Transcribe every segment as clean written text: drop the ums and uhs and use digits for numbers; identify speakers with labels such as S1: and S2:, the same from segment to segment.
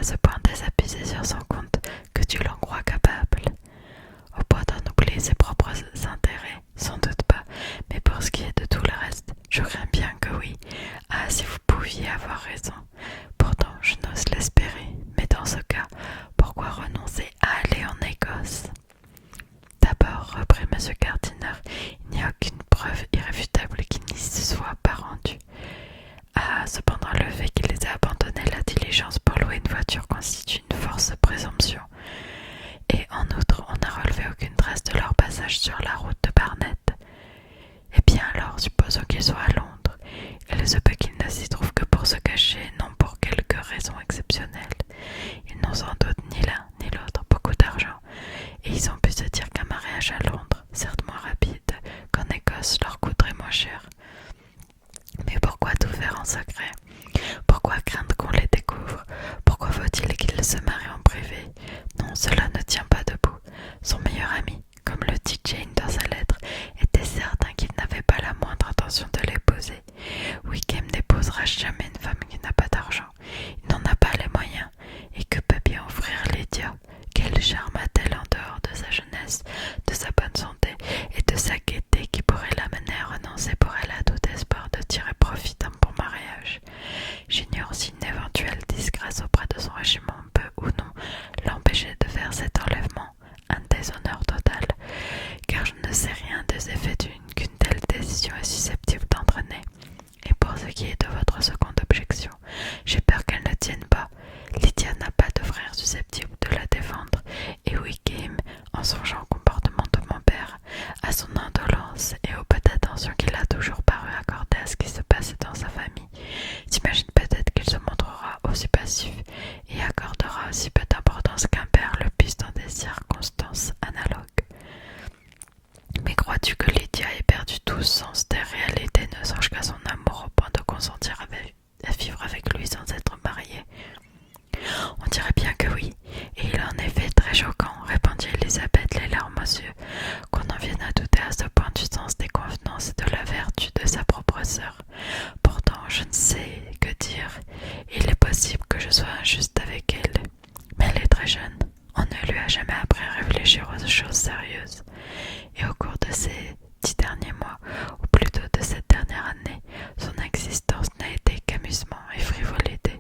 S1: ce point désabusé sur son compte que tu l'en crois capable. Au point d'en oublier ses propres intérêts, sans doute pas, mais pour ce qui est de tout le reste, je crains bien que oui. Ah, si vous pouviez avoir raison. Pourtant, je n'ose l'espérer, mais dans ce cas, pourquoi renoncer à aller en Écosse? D'abord, reprit M. Gardiner, il n'y a aucune preuve irréfutable qui n'y se soit pas rendue. Ah, cependant, le fait qu'il les a abandonnés la diligence pour louer une voiture constitue une force présomption. Et en outre, on n'a relevé aucune trace de leur passage sur la route de Barnet. Eh bien alors, supposons qu'ils soient à Londres. Il se peut qu'ils ne s'y trouvent que pour se cacher, non pour quelque raison exceptionnelle. Ils n'ont sans doute ni l'un ni l'autre beaucoup d'argent, et ils ont pu se dire qu'un mariage à Londres, certes moins rapide qu'en Écosse, leur coûterait moins cher. Mais pourquoi tout faire en secret? Pourquoi craindre qu'on les découvre? Pourquoi faut-il qu'ils se marient en privé? Non, cela ne tient pas debout. Son meilleur ami, comme le dit Jane dans sa lettre, était certain qu'il n'avait pas la moindre intention de l'épouser. Wickham n'épousera jamais une femme qui n'a pas d'argent. Il n'en a pas les moyens. Et que peut bien offrir Lydia? Quel charme a-t-elle en dehors de sa jeunesse, de sa bonne santé et de sa gaieté qui pourrait l'amener à renoncer pour elle à tout espoir de tirer profit d'un bon mariage? J'ignore si une éventuelle disgrâce auprès de son régiment peut ou non l'empêcher de faire cet enlèvement, un déshonneur total, car je ne sais rien des effets qu'une telle décision est susceptible d'entraîner. Et pour ce qui est de votre seconde objection, j'ai peur qu'elle ne tienne pas. Lydia n'a pas de frère susceptible de la défendre, et Wickham, en songeant au comportement de mon père, à son indolence et au peu d'attention qu'il a toujours paru accorder à ce qui se passait dans sa famille, s'imagine peut-être qu'il se montrera aussi passif et accordera aussi peu d'importance qu'un père le puisse dans des circonstances analogues. Mais crois-tu que Lydia ait perdu tout sens des réalités, ne songe qu'à son amour au point de consentir à vivre avec lui sans être mariée? On dirait bien que oui, et il en est fait très choquant, répondit Elisabeth, les larmes aux yeux, qu'on en vienne à douter à ce point du sens des convenances et de la vertu de sa propre sœur. Pourtant, je ne sais que dire. Il est possible que je sois injuste avec elle, mais elle est très jeune. On ne lui a jamais appris à réfléchir aux choses sérieuses. Et au cours de ces 10 derniers mois, ou plutôt de cette dernière année, son existence n'a été qu'amusement et frivolité.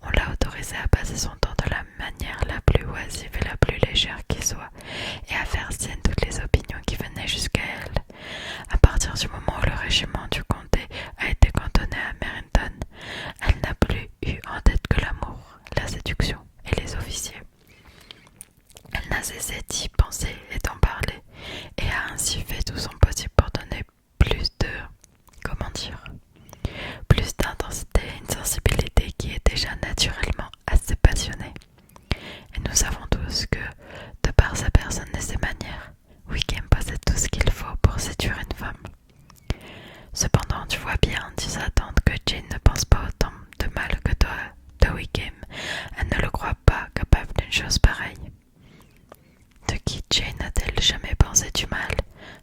S1: On l'a autorisée à passer son temps de la manière la plus oisive et la plus légère qui soit, et à faire sienne toutes les opinions qui venaient jusqu'à elle. À partir du moment où le régiment du comté a été cantonné à Merrington, elle n'a plus eu en tête que l'amour, la séduction et les officiers. Elle n'a cessé d'y penser et d'en parler, et a ainsi fait tout son possible pour donner plus de, plus d'intensité à une sensibilité qui est déjà naturellement assez passionnée. Et nous savons tous que, de par sa personne et ses manières, Wickham possède tout ce qu'il faut pour séduire une femme. Cependant, tu vois bien, dit sa tante, que Jane ne pense pas autant de mal que toi de Wickham. Elle ne le croit pas capable d'une chose pareille. De qui Jane a-t-elle jamais pensé du mal?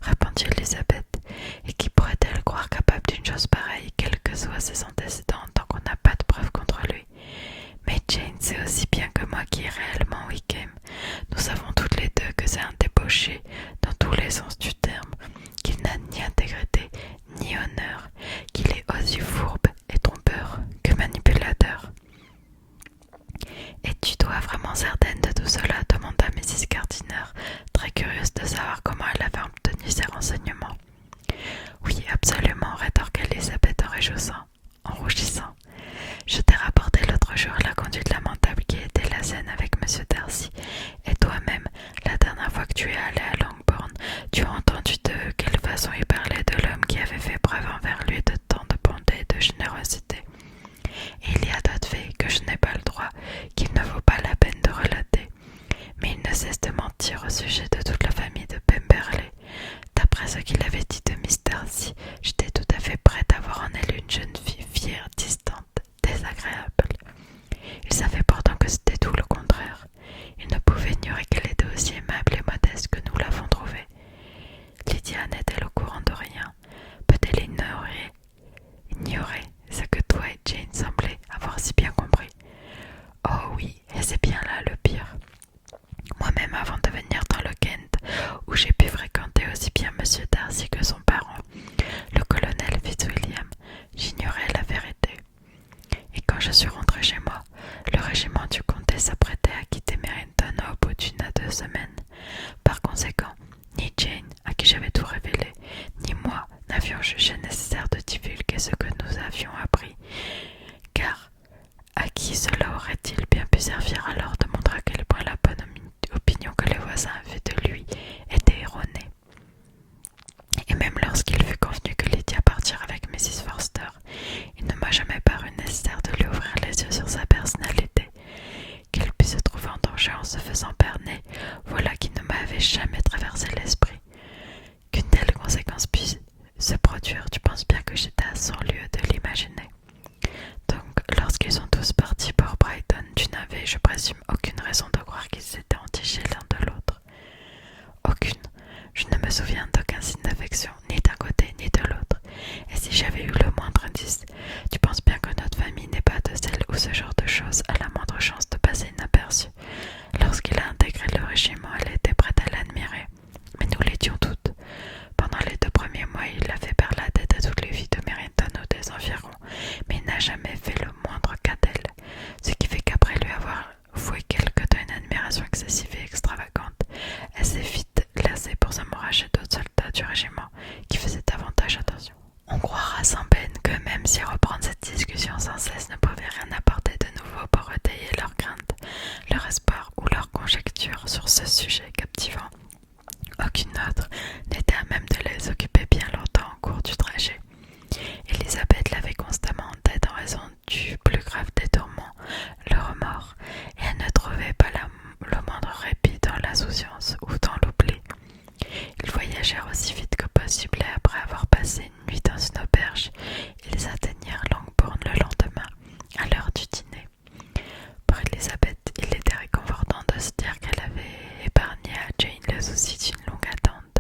S1: Répondit Elisabeth. Et qui pourrait-elle croire capable d'une chose pareille, quels que soient ses antécédents, tant qu'on n'a pas de preuves contre lui? Mais Jane sait aussi bien que moi qui est réellement Wickham. Nous savons toutes les deux que c'est un débauché, dans tous les sens du terme, qu'il n'a ni intégrité, ni honneur, qu'il est aussi fourbe et trompeur que manipulateur. Es-tu toi vraiment certaine de tout cela? Demanda Mrs. Gardiner, très curieuse de savoir comment elle avait obtenu ces renseignements. Oui, absolument, rétorqua Elisabeth en rougissant. Je t'ai rapporté l'autre jour la conduite lamentable qui était la scène avec M. Darcy, et toi-même, la dernière fois que tu es allé à Longbourn, tu as entendu de quelle façon il parlait de l'homme qui avait fait preuve envers lui de tant de bonté et de générosité. Et il y a d'autres faits que je n'ai pas le droit, qu'il ne vaut pas la peine de relater. jeu en se faisant berner, voilà qui ne m'avait jamais traversé l'esprit. Qu'une telle conséquence puisse se produire, tu penses bien que j'étais à 100 lieues de l'imaginer. Donc, lorsqu'ils sont tous partis pour Brighton, tu n'avais, je présume, aucune raison de croire qu'ils s'étaient entichés l'un de l'autre. Aucune. Je ne me souviens d'aucun signe d'affection, ni d'un côté ni de l'autre. Et si j'avais eu le moindre indice, tu penses bien que notre famille n'est pas de celle où ce genre de choses a la moindre chance de passer inaperçue. Lorsqu'il a intégré le régiment, elle était prête à l'admirer. Mais nous l'étions toutes. Pendant les 2 premiers mois, il a fait perdre la tête à toutes les filles de Merrington ou des environs, mais il n'a jamais fait le moindre cas d'elle. Ce qui fait qu'après lui avoir voué quelque temps une admiration excessive et extravagante, elle s'est vite lassée pour s'amouracher d'autres soldats du régiment qui faisaient davantage attention. On croira sans peine que même si reprendre cette discussion sans cesse ne pouvait rien apporter de nouveau pour étayer leurs craintes, leur espoir ou leur conjecture sur ce sujet captivant, aucune autre n'était à même de les occuper bien longtemps au cours du trajet. Elisabeth l'avait constamment en tête en raison du plus grave des tourments, le remords, et elle ne trouvait pas le moindre répit dans l'insouciance ou dans l'oubli. Ils voyagèrent aussi vite que possible et après avoir passé une nuit dans une auberge, ils atteignirent Longbourn le lendemain, à l'heure du dîner. Pour Elisabeth, il était réconfortant de se dire qu'elle avait épargné à Jane le souci d'une longue attente.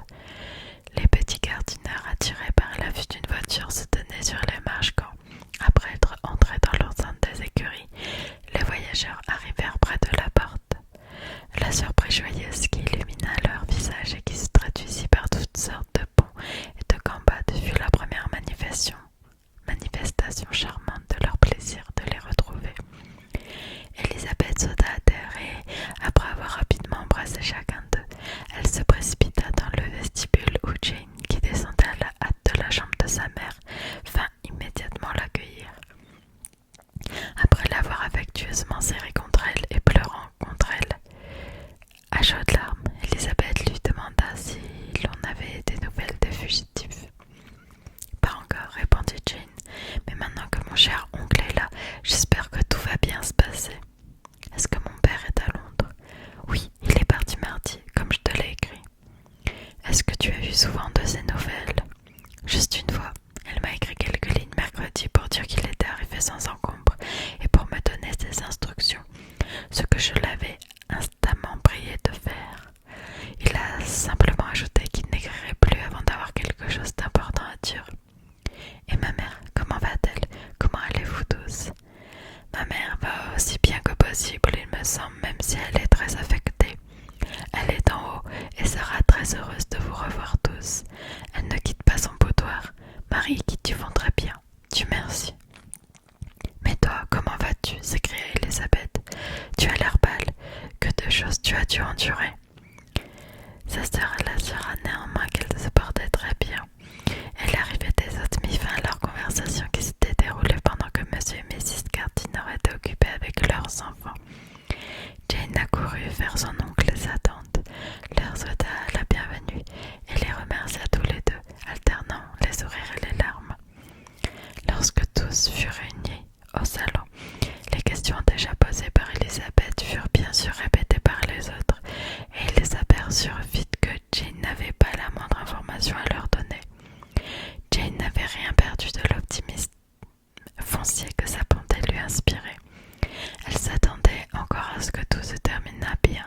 S1: Les petits gardienneurs, attirés par la vue d'une voiture, se tenaient sur les marches quand, après être entrés dans l'enceinte des écuries, les voyageurs arrivèrent près de la porte. La surprise joyeuse qui illumina leur visage et qui se traduisit par toutes sortes de bonds et de gambades fut la première manifestation charmante de leur plaisir de les retrouver. Elisabeth sauta à terre et, après avoir rapidement embrassé chacun d'eux, elle se précipita dans le vestibule où Jane, qui descendait à la hâte de la chambre de sa mère, vint immédiatement l'accueillir. Après l'avoir affectueusement serrée contre elle et pleurant contre elle, à chaudes larmes, Elisabeth lui demanda si l'on avait des nouvelles des fugitifs. « Pas encore, répondit Jane, mais maintenant que mon cher oncle est là, j'espère que tout va bien se passer. Est-ce que mon père est à Londres? Oui, il est parti mardi, comme je te l'ai écrit. Est-ce que tu as eu souvent de ses nouvelles? Juste une fois. Elle m'a écrit quelques lignes mercredi pour dire qu'il était arrivé sans encombre et pour me donner ses instructions, ce que je l'avais instamment prié de faire. Il a simplement ajouté qu'il n'écrirait plus avant d'avoir quelque chose d'important à dire. Et ma mère, comment va-t-elle? Comment allez-vous tous? Ma mère va aussi bien que possible, il me semble, même si elle est très affectée. Elle est en haut et sera très heureuse de vous revoir tous. Elle ne quitte pas son boudoir. Marie et Kitty vont très bien. Dieu merci. Mais toi, comment vas-tu? S'écria Elisabeth. Tu as l'air pâle. Que de choses tu as dû endurer. Sa sœur l'assura néanmoins qu'elle se portait très bien. Elle arrivait des autres mit fin à leur conversation qui s'était déroulée pendant que M. et Mrs. Gardiner étaient occupés avec leurs enfants. Jane accourut vers son oncle et sa tante, leur souhaita la bienvenue et les remercia tous les deux, alternant les sourires et les larmes. Lorsque tous furent réunis au salon, les questions déjà posées par Elisabeth furent bien sûr répétées par les autres, et ils aperçurent vite que Jane n'avait pas la moindre information à leur donner. Jane n'avait rien perdu de l'optimisme foncier que sa bonté lui inspirait. Elle s'attendait encore à ce que tout se terminât bien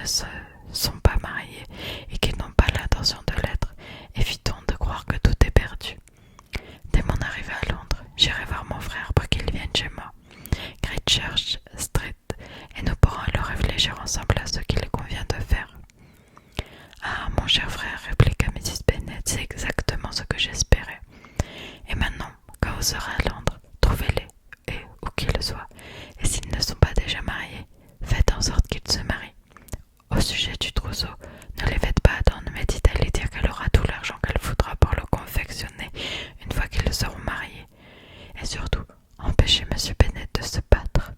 S1: se sont pas mariés et qu'ils n'ont pas l'intention de l'être, évitons de croire que tout est perdu. Dès mon arrivée à Londres, j'irai voir mon frère pour qu'il vienne chez moi, Great Church Street, et nous pourrons alors réfléchir ensemble à ce qu'il convient de faire. Ah, mon cher frère, répliqua Mrs. Bennet, c'est exactement ce que j'espérais. Et maintenant, quand vous serez à Londres, trouvez-les, et où qu'ils soient, et s'ils ne sont pas déjà mariés, faites en sorte qu'ils se marient. Au sujet du trousseau, ne les faites pas attendre, mais dites-elle dire qu'elle aura tout l'argent qu'elle voudra pour le confectionner une fois qu'ils seront mariés. Et surtout, empêchez M. Bennet de se battre.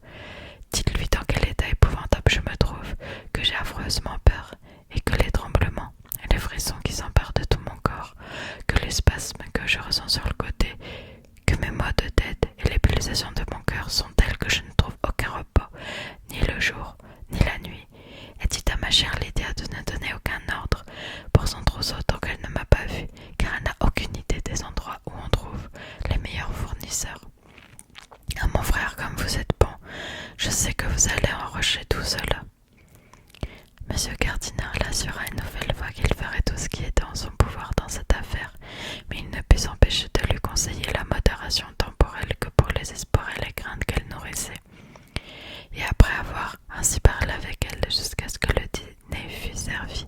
S1: Dites-lui dans quel état épouvantable je me trouve, que j'ai affreusement peur, et que les tremblements, et les frissons qui s'emparent de tout mon corps, que les spasmes que je ressens sur le côté, que mes maux de tête et les pulsations de mon cœur sont telles que je ne trouve aucun repos, ni le jour, ni la nuit. Et dites à ma chère Lydia de ne donner aucun ordre pour son trousseau tant qu'elle ne m'a pas vue, car elle n'a aucune idée des endroits où on trouve les meilleurs fournisseurs. Ah, mon frère, comme vous êtes bon, je sais que vous allez enrocher tout cela. Monsieur Gardiner l'assura une nouvelle fois qu'il ferait tout ce qui était en son pouvoir dans cette affaire, mais il ne put s'empêcher de lui conseiller la modération temporelle que pour les espoirs et les craintes qu'elle nourrissait. Et après avoir ainsi parlé avec elle jusqu'à ce que le dîner fût servi,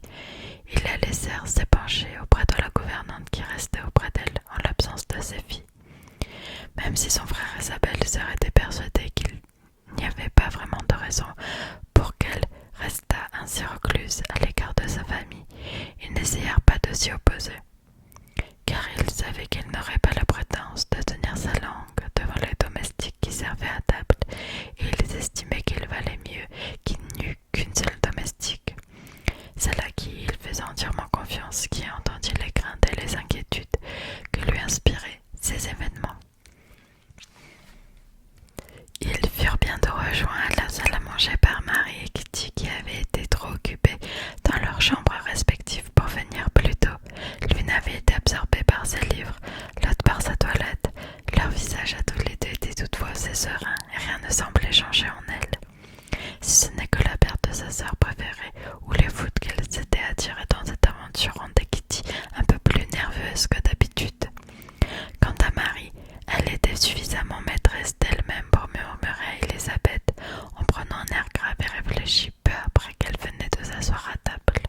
S1: ils la laissèrent s'épancher auprès de la gouvernante qui restait auprès d'elle en l'absence de ses filles. Même si son frère et sa belle-sœur étaient persuadés qu'il n'y avait pas vraiment de raison pour qu'elle restât ainsi recluse à l'écart de sa famille, ils n'essayèrent pas de s'y opposer, car ils savaient qu'elle n'aurait pas la prétence de tenir sa langue devant les domestiques qui servaient à table, et ils estimaient qu'il valait mieux qu'il n'y eût qu'une seule domestique, celle à qui il faisait entièrement confiance, qui entendit les craintes et les inquiétudes que lui inspiraient ces événements. Ils furent bientôt rejoints à la salle à manger par Marie et Kitty, qui avaient été trop occupées dans leurs chambres respectives pour venir plus tôt. L'une avait été absorbée par ses livres, l'autre par sa toilette. Leur visage à tous les deux était toutefois assez serein, et rien ne semblait changer en elle, si ce n'est que la perte de sa sœur préférée ou les foudres qu'elle s'était attirées dans cette aventure rendaient Kitty un peu plus nerveuse que d'habitude. Quant à Marie, elle était suffisamment maîtresse d'elle-même pour murmurer à Elisabeth, en prenant un air grave et réfléchi peu après qu'elle venait de s'asseoir à table.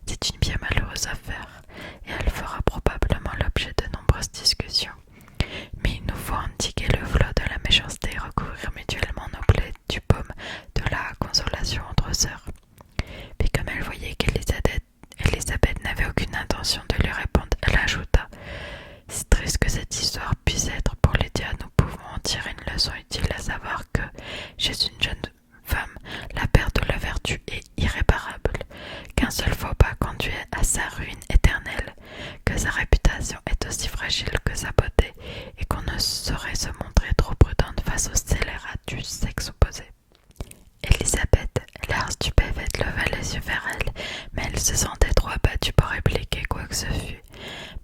S1: C'est une bien malheureuse affaire, et elle fera probablement l'objet de nombreuses discussions. Mais il nous faut endiguer le flot de la méchanceté et recouvrir mutuellement nos plaies du baume de la consolation entre sœurs. Puis comme elle voyait qu'Elisabeth n'avait aucune intention de lui répondre, elle ajouta: si triste que cette histoire puisse être pour Lydia, nous pouvons en tirer une leçon utile, à savoir que, chez une jeune femme, la perte de la vertu est irréparable, qu'un seul faux pas conduit à sa ruine éternelle, que sa réputation est aussi fragile que sa beauté, et qu'on ne saurait se montrer trop prudente face aux scélérats du sexe opposé. Elisabeth, l'air stupéfaite, leva les yeux vers elle, mais elle se sentait trop abattue pour répliquer quoi que ce fût.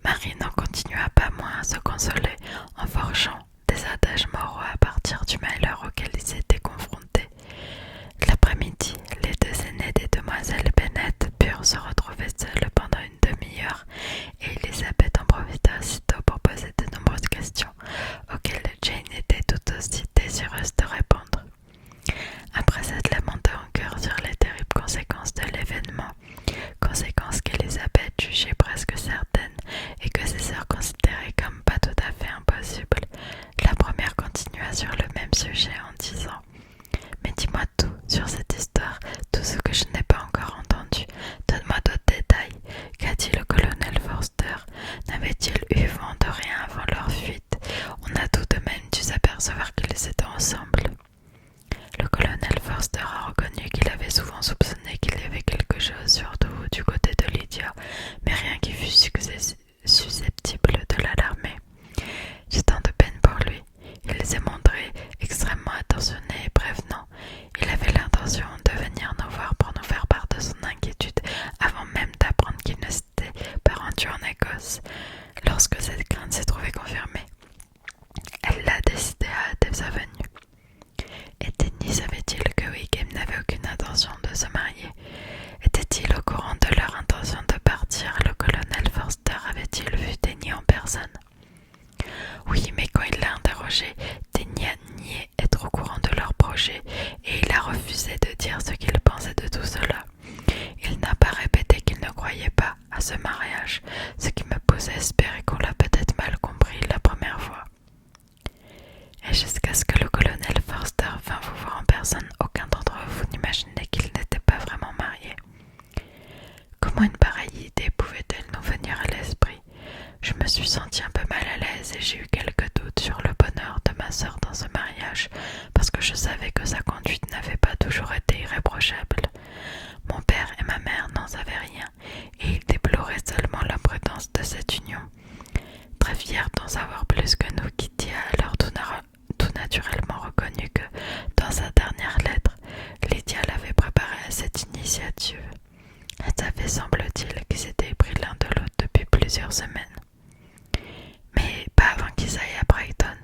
S1: Marie n'en continua pas moins à se consoler en forgeant des adages moraux à partir du malheur auquel ils étaient confrontés. L'après-midi, les deux aînées des demoiselles Bennet purent se retrouver seules pendant une demi-heure, et Elisabeth en profita aussitôt pour poser de nombreuses questions auxquelles Jane était tout aussi désireuse de répondre. Après s'être lamentée en cœur sur les terribles conséquences de l'événement, conséquences dire ce qu'il pensait de tout cela. Il n'a pas répété qu'il ne croyait pas à ce mariage, ce qui me poussait à espérer qu'on l'a peut-être mal compris la première fois. Et jusqu'à ce que le colonel Forster vînt vous voir en personne, aucun d'entre vous n'imaginait qu'il n'était pas vraiment marié. Comment une pareille idée pouvait-elle nous venir à l'esprit? Je me suis sentie un peu mal à l'aise et j'ai eu quelques doutes sur le bonheur de ma sœur dans ce mariage, parce que je savais que sa conduite n'avait pas toujours été irréprochable. Mon père et ma mère n'en savaient rien, et ils déploraient seulement l'imprudence de cette union. Très fière d'en savoir plus que nous, Kitty a alors tout naturellement reconnu que, dans sa dernière lettre, Lydia l'avait préparée à cette initiative. Elle savait, semble-t-il, qu'ils étaient pris l'un de l'autre depuis plusieurs semaines. Mais pas avant qu'ils aillent à Brighton.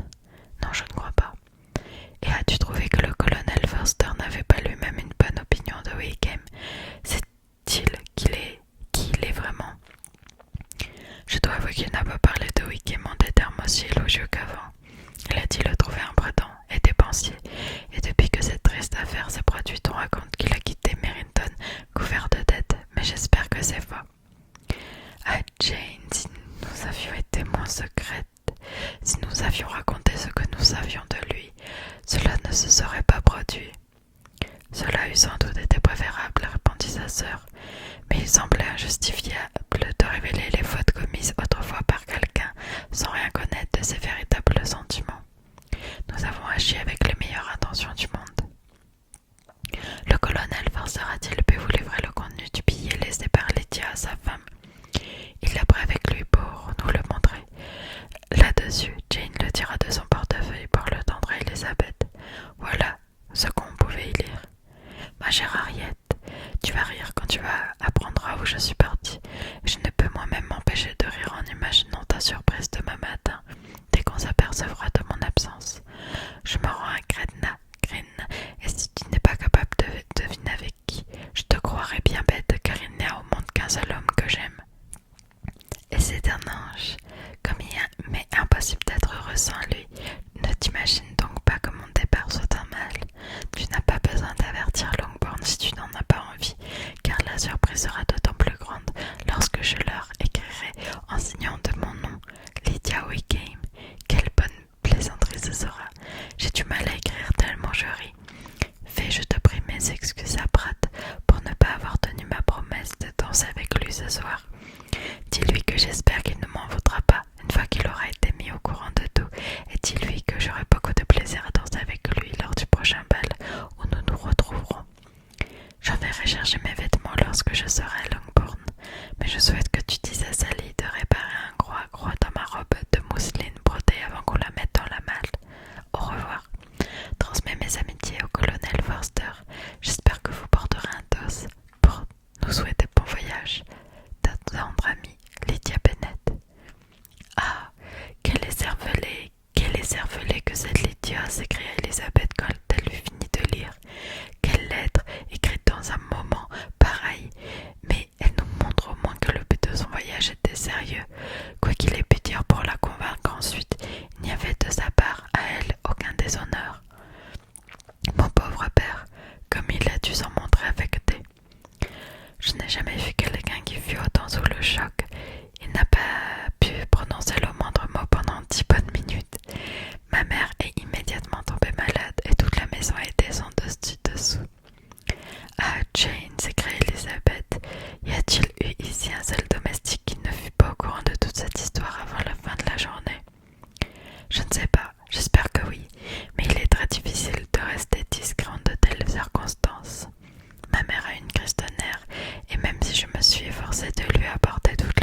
S1: Non, je ne crois pas. Et as-tu trouvé que le colonel Forster n'avait pas lui-même une bonne opinion de Wickham? C'est-il qui il est vraiment? Je dois avouer qu'il n'a pas parlé de Wickham en des termes aussi élogieux qu'avant. Il a dit le trouver imprudent et dépensier, et depuis que cette triste affaire s'est produite, on raconte qu'il a quitté Merrington couvert de dettes, mais j'espère que c'est faux. Ah Jane, si nous avions été moins secrètes, si nous avions raconté ce que nous savions de lui, cela ne se serait pas produit. Cela eût sans doute été préférable, répondit sa sœur, mais il semblait injustifiable de révéler les fautes commises autrefois par quelqu'un sans rien connaître de ses véritables sentiments. Nous avons agi avec les meilleures intentions du monde. Le colonel Forster a-t-il pu vous livrer le contenu du billet laissé par Lydia à sa femme? Il l'a pris avec lui pour nous le montrer. Là-dessus, Jane le tira de son portefeuille pour le tendre à Elisabeth. Voilà ce qu'on pouvait y lire. Ma chère Harriet, tu vas rire quand tu apprendras où je suis partie. Je ne peux moi-même m'empêcher de rire en imaginant ta surprise demain matin, dès qu'on s'apercevra de mon absence. Je me rends à Gretna, Green, et si tu n'es pas capable de deviner avec qui, je te croirais bien bête, car il n'y a au monde qu'un seul homme que j'aime. Et c'est un ange, comme il m'est impossible d'être heureux sans lui. Ne t'imagine donc pas que mon départ soit un mal. Tu n'as pas besoin d'avertir Longbourn si tu n'en as pas envie, car la surprise sera d'autant plus grande lorsque je leur écrirai en signant de mon nom Lydia Wickham. Quelle bonne plaisanterie ce sera. J'ai du mal à écrire tellement je ris. Fais, je te prie, mes excuses à Pratt pour ne pas avoir tenu ma promesse de danser avec lui ce soir. Dis-lui que j'espère qu'il ne m'en voudra pas une fois qu'il aura été mis au courant de tout, et dis-lui que j'aurai beaucoup de plaisir à danser avec lui lors du prochain bal où nous nous retrouverons. J'enverrai chercher mes vêtements lorsque je serai à Longbourn, mais je souhaite que tu dises à Sally de réparer un gros à croix dans ma robe de mousseline brodée avant qu'on la mette dans la malle. Au revoir. Transmets mes amitiés au colonel Forster. J'espère que vous porterez un toast pour nous souhaiter bon voyage. Ta tendre amie, Lydia Bennet. Ah, quelle écervelée que cette Lydia, s'écria Elisabeth quand elle eut fini de lire. Quelle lettre, écrite dans un moment pareil, mais elle nous montre au moins que le but de son voyage était sérieux. Quoi qu'il ait pu dire pour la convaincre ensuite, il n'y avait de sa part à elle aucun déshonneur. Mon pauvre père, comme il a dû s'en montrer affecté. Je n'ai jamais vu quelqu'un qui fut autant sous le choc. Il n'a pas pu prononcer le moindre mot pendant 10 bonnes minutes. Ma mère est immédiatement tombée malade et toute la maison a été sans dessus-dessous. Ah, Jane, s'écria Elisabeth, y a-t-il eu ici un seul domestique qui ne fut pas au courant de toute cette histoire avant la fin de la journée? Je ne sais pas, j'espère que oui, mais il est très difficile de rester discret en de telles circonstances. Ma mère a une crise de nerfs, et même si je me suis efforcée de lui apporter toute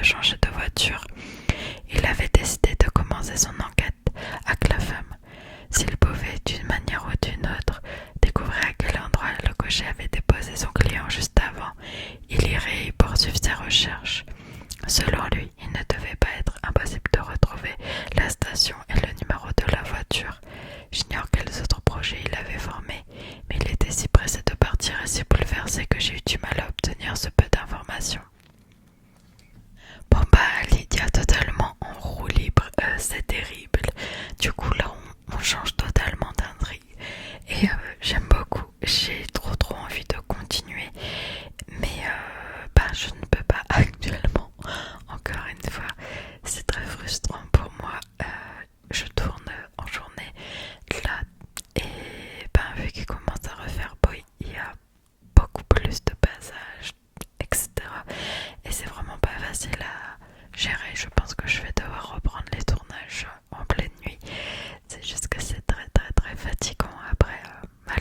S1: changer de voiture. Il avait décidé de commencer son enquête à Clapham. S'il pouvait, d'une manière ou d'une autre, découvrir à quel endroit le cocher avait déposé son client juste avant, il irait y poursuivre ses recherches. Selon lui, il ne devait pas être impossible de retrouver la station et le numéro de la voiture. J'ignore quels autres projets il avait formés, mais il était si pressé de partir et si bouleversé que j'ai eu du mal à obtenir ce peu d'informations. Bon bah Lydia totalement en roue libre, c'est terrible. Du coup là on change totalement d'intrigue et j'aime beaucoup, j'ai trop envie de continuer mais bah je ne peux pas actuellement, encore une fois c'est très frustrant pour moi, je tourne en journée là et ben vu qu'il commence à refaire beau il y a beaucoup plus de passages etc. Et c'est vraiment pas facile à gérer. Je pense que je vais devoir reprendre les tournages en pleine nuit. C'est juste que c'est très fatigant après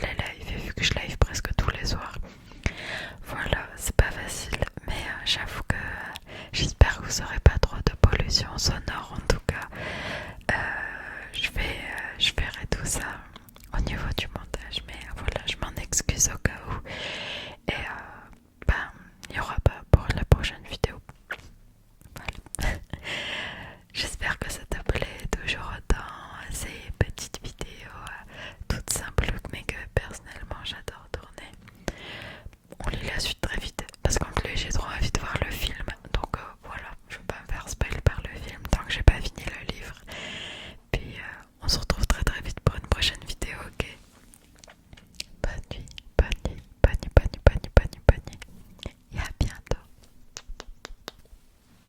S1: les lives, et vu que je live presque tous les soirs. Voilà, c'est pas facile, mais j'avoue que j'espère que vous aurez pas trop de pollution sonore